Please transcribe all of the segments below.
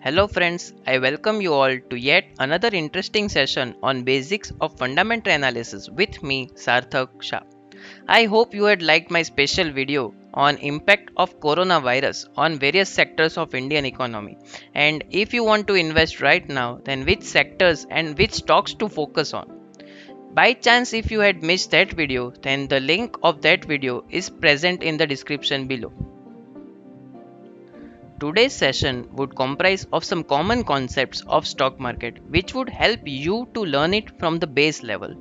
Hello friends, I welcome you all to yet another interesting session on basics of fundamental analysis with me Sarthak Shah. I hope you had liked my special video on impact of coronavirus on various sectors of Indian economy, and if you want to invest right now, then which sectors and which stocks to focus on. By chance if you had missed that video, then the link of that video is present in the description below. Today's session would comprise of some common concepts of stock market which would help you to learn it from the base level.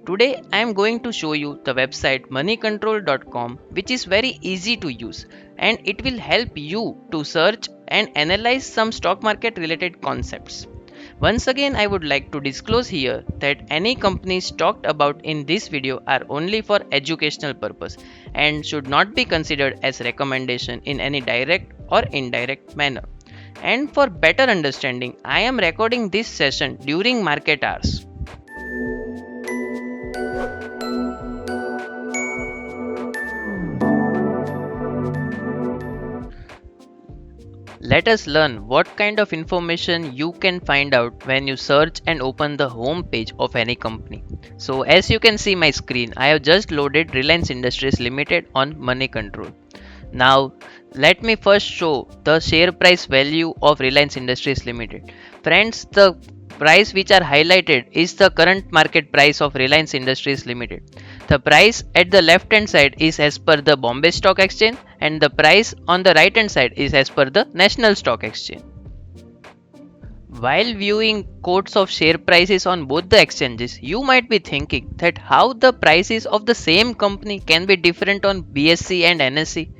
Today I am going to show you the website moneycontrol.com, which is very easy to use and it will help you to search and analyze some stock market related concepts. Once again, I would like to disclose here that any companies talked about in this video are only for educational purpose and should not be considered as recommendation in any direct or indirect manner. And for better understanding, I am recording this session during market hours. Let us learn what kind of information you can find out when you search and open the home page of any company. So as you can see my screen, I have just loaded Reliance Industries Limited on Money Control. Now let me first show the share price value of Reliance Industries Limited. Friends, the price which are highlighted is the current market price of Reliance Industries Limited. The price at the left hand side is as per the Bombay Stock Exchange and the price on the right hand side is as per the National Stock Exchange. While viewing quotes of share prices on both the exchanges, you might be thinking that how the prices of the same company can be different on BSE and NSE.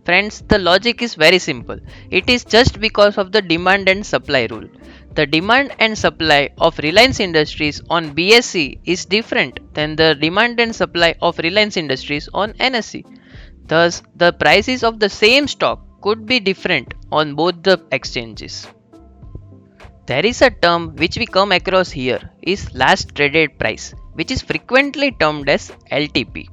Friends, the logic is very simple. It is just because of the demand and supply rule. The demand and supply of Reliance Industries on BSE is different than the demand and supply of Reliance Industries on NSE. Thus, the prices of the same stock could be different on both the exchanges. There is a term which we come across here is last traded price, which is frequently termed as LTP.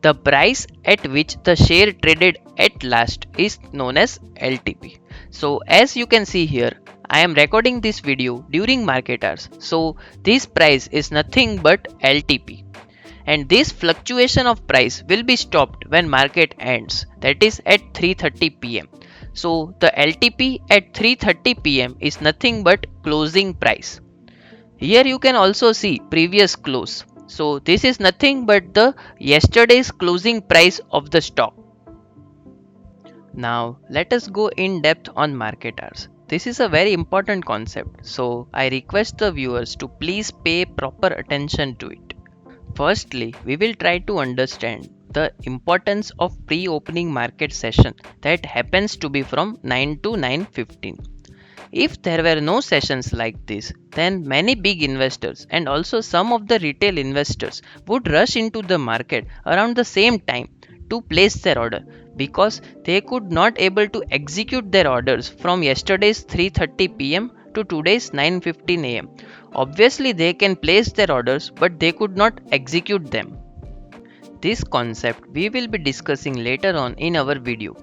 The price at which the share traded at last is known as LTP. So as you can see here, I am recording this video during market hours. So this price is nothing but LTP. And this fluctuation of price will be stopped when market ends, that is at 3:30 pm. So the LTP at 3:30 pm is nothing but closing price. Here you can also see previous close. So this is nothing but the yesterday's closing price of the stock. Now let us go in depth on market hours. This is a very important concept, so I request the viewers to please pay proper attention to it. Firstly, we will try to understand the importance of pre-opening market session that happens to be from 9 to 9:15. If there were no sessions like this, then many big investors and also some of the retail investors would rush into the market around the same time to place their order because they could not able to execute their orders from yesterday's 3:30 pm to today's 9:15 am. Obviously they can place their orders but they could not execute them. This concept we will be discussing later on in our video.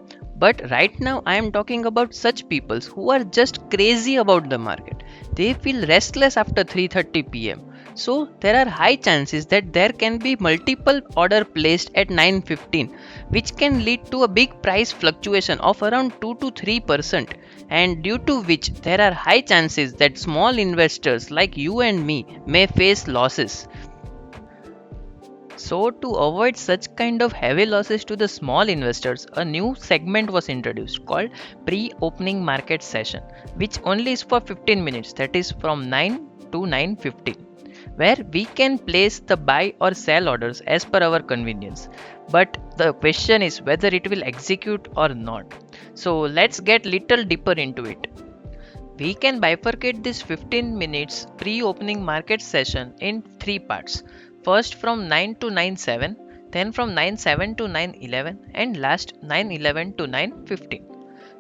But right now I am talking about such people who are just crazy about the market. They feel restless after 3:30 pm. So there are high chances that there can be multiple order placed at 9:15 which can lead to a big price fluctuation of around 2 to 3%, and due to which there are high chances that small investors like you and me may face losses. So, to avoid such kind of heavy losses to the small investors, a new segment was introduced called pre-opening market session, which only is for 15 minutes, that is from 9 to 9:15, where we can place the buy or sell orders as per our convenience. But the question is whether it will execute or not. So, let's get little deeper into it. We can bifurcate this 15 minutes pre-opening market session in three parts. First from 9 to 9:07, then from 9:07 to 9:11, and last 9:11 to 9:15.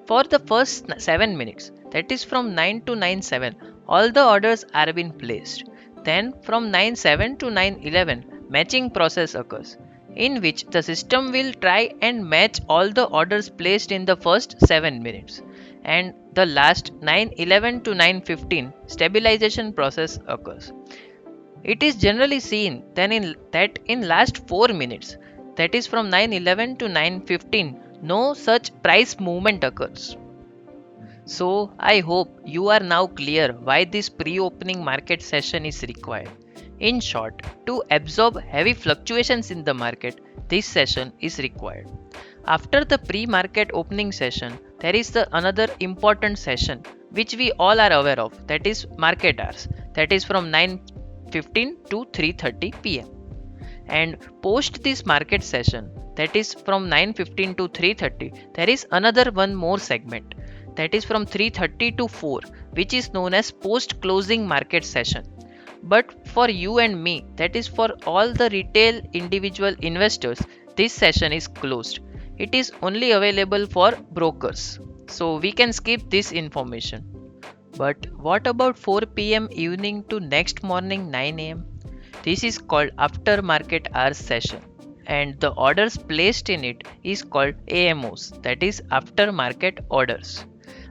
For the first 7 minutes, that is from 9 to 9:07, all the orders are being placed. Then from 9:07 to 9:11, matching process occurs, in which the system will try and match all the orders placed in the first 7 minutes. and the last 9:11 to 9:15 stabilization process occurs. It is generally seen that in last 4 minutes, that is from 9:11 to 9:15, no such price movement occurs. So I hope you are now clear why this pre-opening market session is required. In short, to absorb heavy fluctuations in the market, this session is required. After the pre-market opening session, there is another important session which we all are aware of, that is market hours, that is from 9:15 to 3:30 pm. And post this market session, that is from 9:15 to 3:30, there is another one more segment, that is from 3:30 to 4, which is known as post closing market session. But for you and me, that is for all the retail individual investors, this session is closed. It is only available for brokers, so we can skip this information. But what about 4 p.m. evening to next morning 9 a.m.? This is called after market hours session, and the orders placed in it is called AMOs, that is after market orders.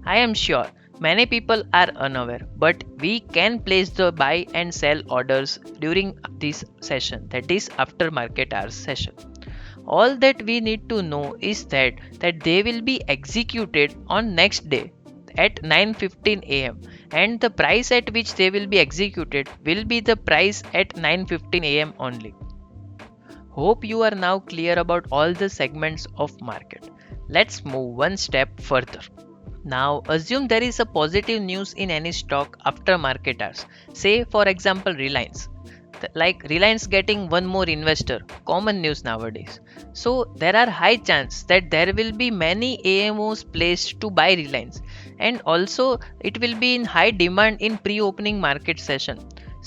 I am sure many people are unaware, but we can place the buy and sell orders during this session, that is after market hours session. All that we need to know is that they will be executed on next day at 9:15 am, and the price at which they will be executed will be the price at 9:15 am only. Hope you are now clear about all the segments of market. Let's move one step further. Now assume there is a positive news in any stock after market hours. Say for example Reliance. Like Reliance getting one more investor, common news nowadays. So there are high chance that there will be many AMOs placed to buy Reliance, and also it will be in high demand in pre-opening market session.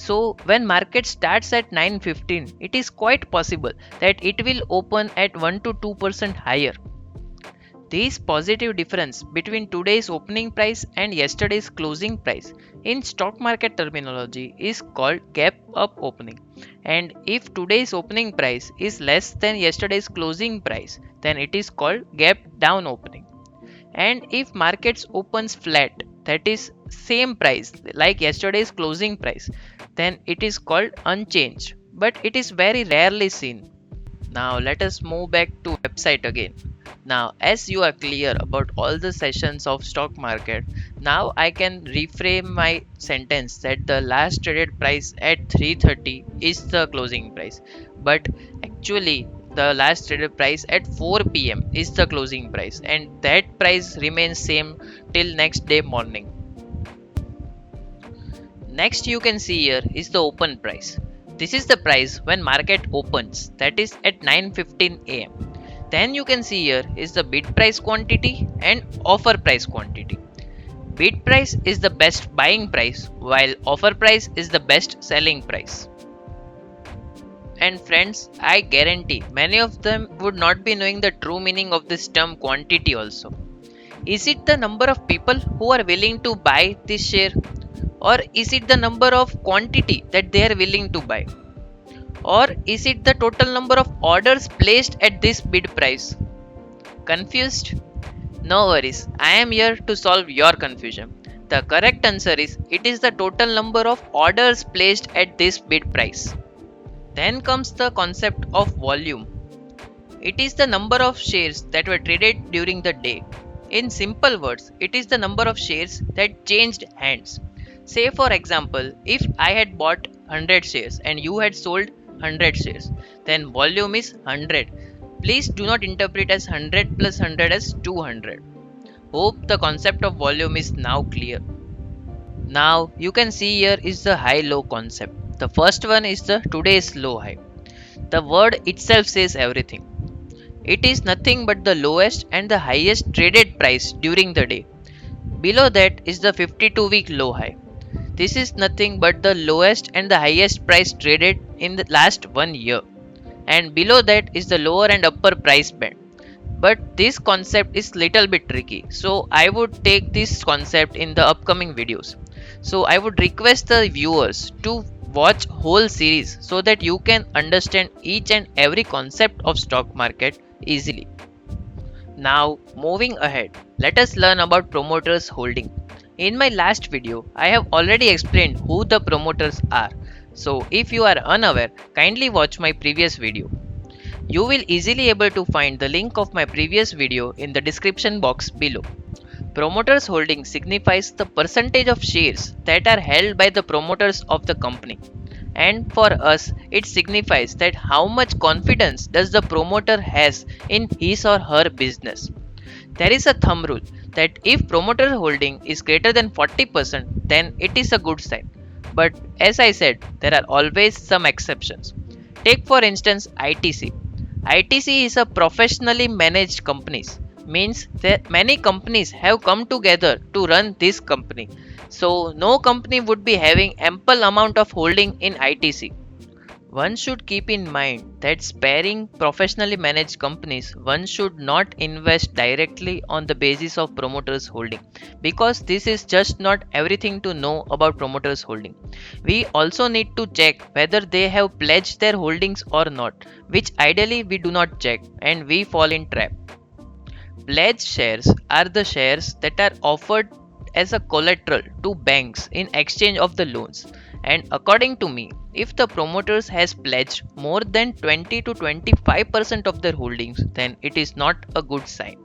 So when market starts at 9:15, it is quite possible that it will open at 1 to 2% higher. This positive difference between today's opening price and yesterday's closing price in stock market terminology is called gap up opening. And if today's opening price is less than yesterday's closing price, then it is called gap down opening. And if markets opens flat, that is same price like yesterday's closing price, then it is called unchanged, but it is very rarely seen. Now let us move back to website again. Now as you are clear about all the sessions of stock market, now I can reframe my sentence that the last traded price at 3:30 is the closing price. But actually the last traded price at 4 p.m. is the closing price, and that price remains same till next day morning. Next you can see here is the open price. This is the price when market opens, that is at 9:15 am. Then you can see here is the bid price quantity and offer price quantity. Bid price is the best buying price, while offer price is the best selling price. And friends, I guarantee many of them would not be knowing the true meaning of this term quantity also. Is it the number of people who are willing to buy this share, or is it the number of quantity that they are willing to buy, or is it the total number of orders placed at this bid price? Confused? No worries, I am here to solve your confusion. The correct answer is it is the total number of orders placed at this bid price. Then comes the concept of volume. It is the number of shares that were traded during the day. In simple words, it is the number of shares that changed hands. Say for example, if I had bought 100 shares and you had sold 100 shares, then volume is 100. Please do not interpret as 100 plus 100 as 200. Hope the concept of volume is now clear. Now you can see here is the high-low concept. The first one is the today's low high. The word itself says everything. It is nothing but the lowest and the highest traded price during the day. Below that is the 52-week low high. This is nothing but the lowest and the highest price traded in the last 1 year. And below that is the lower and upper price band. But this concept is little bit tricky, so I would take this concept in the upcoming videos. So I would request the viewers to watch whole series so that you can understand each and every concept of stock market easily. Now, moving ahead, let us learn about promoters holding. In my last video, I have already explained who the promoters are. So, if you are unaware, kindly watch my previous video. You will easily able to find the link of my previous video in the description box below. Promoters holding signifies the percentage of shares that are held by the promoters of the company. And for us, it signifies that how much confidence does the promoter has in his or her business. There is a thumb rule that if promoter holding is greater than 40%, then it is a good sign. But as I said, there are always some exceptions. Take for instance ITC. ITC is a professionally managed companies, means that many companies have come together to run this company. So no company would be having ample amount of holding in ITC. One should keep in mind that sparing professionally managed companies, one should not invest directly on the basis of promoters holding, because this is just not everything to know about promoters holding. We also need to check whether they have pledged their holdings or not, which ideally we do not check and we fall in trap. Pledged shares are the shares that are offered as a collateral to banks in exchange of the loans. And according to me, if the promoters has pledged more than 20 to 25% of their holdings, then it is not a good sign.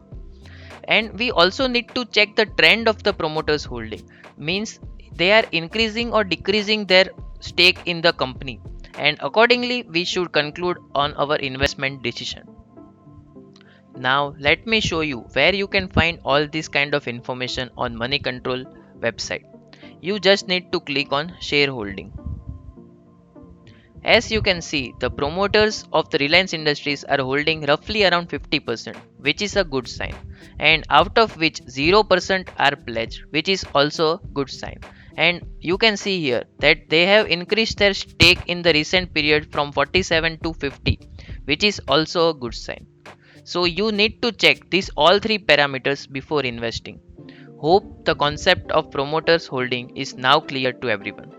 And we also need to check the trend of the promoters holding, means they are increasing or decreasing their stake in the company, and accordingly we should conclude on our investment decision. Now let me show you where you can find all this kind of information on Money Control website. You just need to click on shareholding. As you can see, the promoters of the Reliance Industries are holding roughly around 50%, which is a good sign, and out of which 0% are pledged, which is also a good sign. And you can see here that they have increased their stake in the recent period from 47 to 50, which is also a good sign. So you need to check these all three parameters before investing. Hope the concept of promoters holding is now clear to everyone.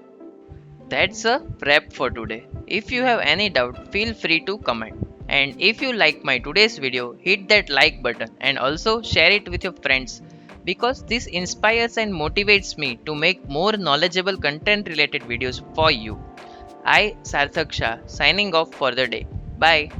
That's a wrap for today. If you have any doubt, feel free to comment. And if you like my today's video, hit that like button and also share it with your friends, because this inspires and motivates me to make more knowledgeable content related videos for you. I, Sarthak Shah, signing off for the day. Bye.